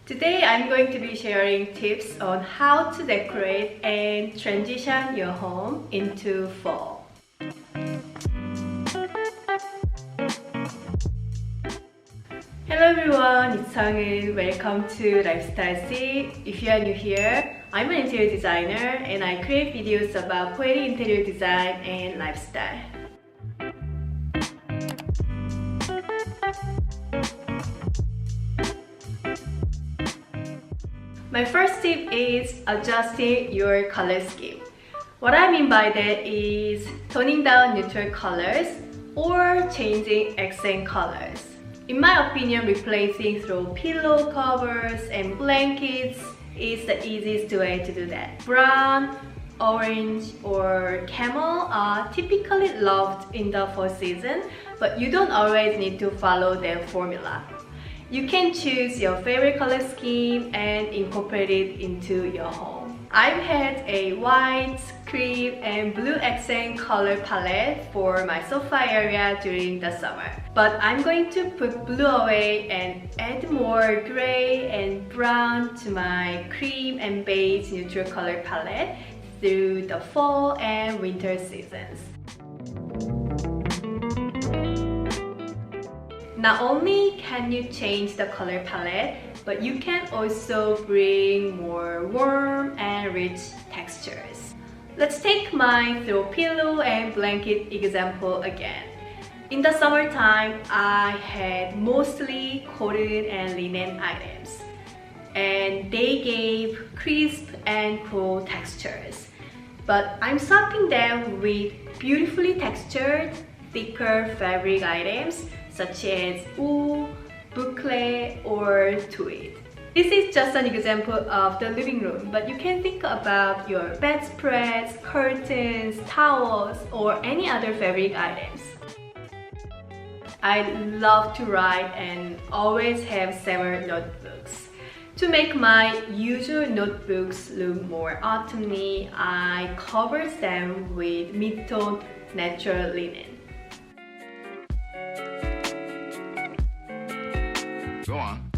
Today I'm going to be sharing tips on how to decorate and transition your home into fall. Hello everyone, it's Sungeun. Welcome to Lifestyle C. If you are new here, I'm an interior designer and I create videos about poetic interior design and lifestyle. My first tip is adjusting your color scheme. What I mean by that is toning down neutral colors or changing accent colors. In my opinion, replacing through pillow covers and blankets is the easiest way to do that. Brown, orange, or camel are typically loved in the fall season, but you don't always need to follow their formula. You can choose your favorite color scheme and incorporate it into your home. I've had a white, cream, and blue accent color palette for my sofa area during the summer. But I'm going to put blue away and add more gray and brown to my cream and beige neutral color palette through the fall and winter seasons. Not only can you change the color palette, but you can also bring more warm and rich textures. Let's take my throw pillow and blanket example again. In the summertime, I had mostly cotton and linen items, and they gave crisp and cool textures. But I'm swapping them with beautifully textured, thicker fabric items such as wool, boucle, or tweed. This is just an example of the living room, but you can think about your bedspreads, curtains, towels, or any other fabric items. I love to write and always have several notebooks. To make my usual notebooks look more autumny, I cover them with mid-tone natural linen. Go on.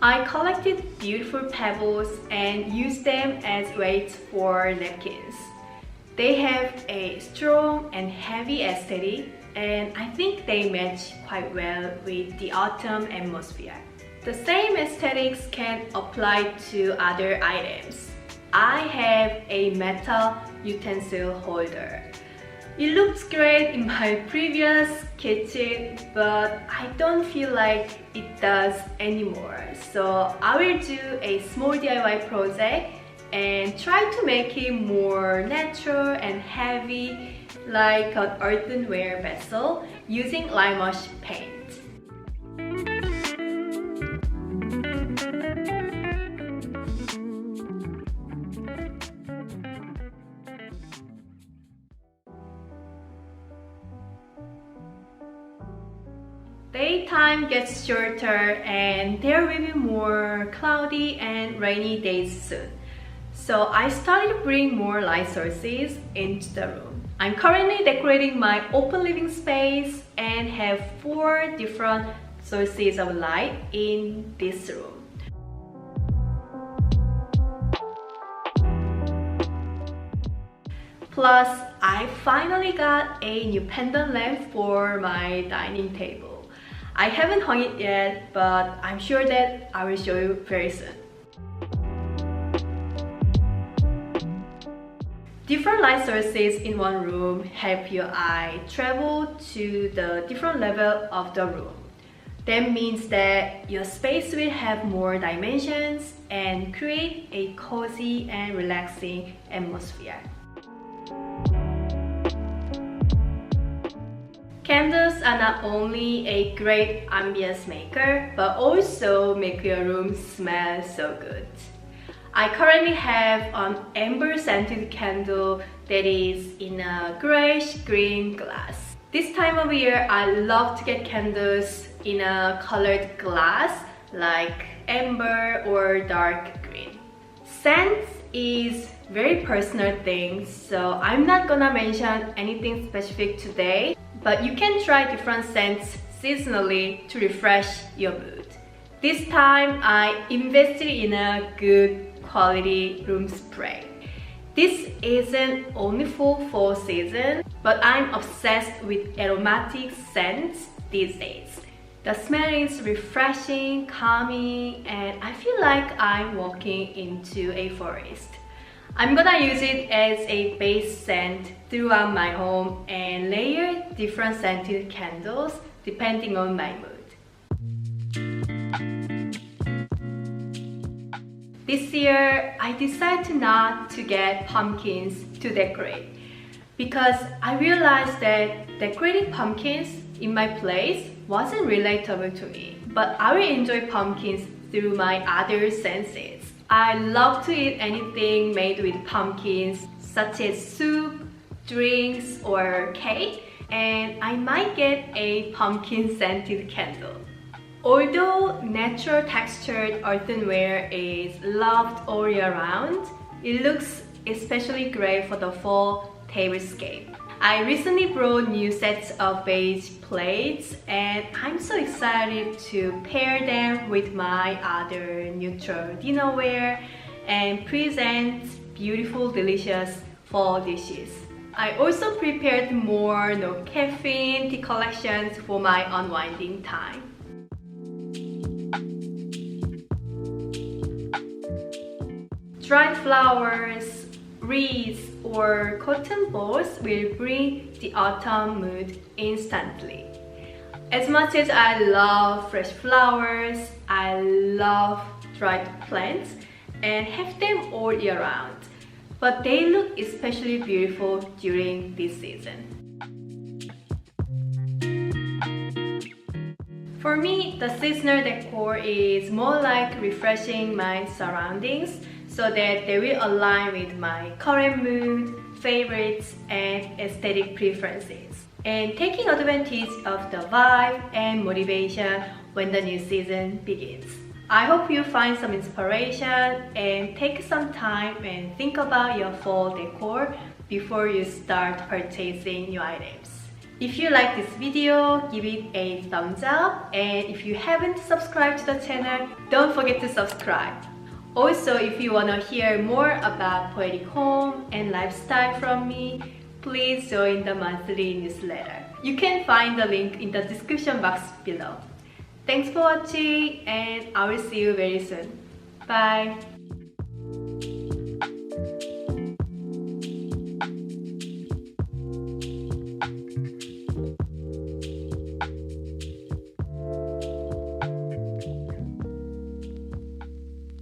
I collected beautiful pebbles and used them as weights for napkins. They have a strong and heavy aesthetic, and I think they match quite well with the autumn atmosphere. The same aesthetics can apply to other items. I have a metal utensil holder. It looks great in my previous kitchen, but I don't feel like it does anymore. So I will do a small DIY project and try to make it more natural and heavy, like an earthenware vessel using lime wash paint. Daytime gets shorter and there will be more cloudy and rainy days soon. So I started to bring more light sources into the room. I'm currently decorating my open living space and have 4 different sources of light in this room. Plus, I finally got a new pendant lamp for my dining table. I haven't hung it yet, but I'm sure that I will show you very soon. Different light sources in one room help your eye travel to the different level of the room. That means that your space will have more dimensions and create a cozy and relaxing atmosphere. Candles are not only a great ambience maker, but also make your room smell so good. I currently have an amber scented candle that is in a grayish green glass. This time of year, I love to get candles in a colored glass like amber or dark green. Scent is very personal thing, so I'm not gonna mention anything specific today, but you can try different scents seasonally to refresh your mood. This time, I invested in a good quality room spray. This isn't only for fall season, but I'm obsessed with aromatic scents these days. The smell is refreshing, calming, and I feel like I'm walking into a forest. I'm gonna use it as a base scent throughout my home and layer different scented candles depending on my mood. This year, I decided not to get pumpkins to decorate because I realized that decorating pumpkins in my place wasn't relatable to me. But I will enjoy pumpkins through my other senses. I love to eat anything made with pumpkins, such as soup, drinks, or cake, and I might get a pumpkin scented candle. Although natural textured earthenware is loved all year round, it looks especially great for the fall tablescape. I recently brought new sets of beige plates and I'm so excited to pair them with my other neutral dinnerware and present beautiful, delicious fall dishes. I also prepared more no caffeine tea collections for my unwinding time. Dried flowers, wreaths, or cotton balls will bring the autumn mood instantly. As much as I love fresh flowers, I love dried plants and have them all year round. But they look especially beautiful during this season. For me, the seasonal decor is more like refreshing my surroundings so that they will align with my current mood, favorites, and aesthetic preferences, and taking advantage of the vibe and motivation when the new season begins. I hope you find some inspiration and take some time and think about your fall decor before you start purchasing new items. If you like this video, give it a thumbs up, and if you haven't subscribed to the channel, don't forget to subscribe. Also, if you want to hear more about poetic home and lifestyle from me, please join the monthly newsletter. You can find the link in the description box below. Thanks for watching and I will see you very soon. Bye!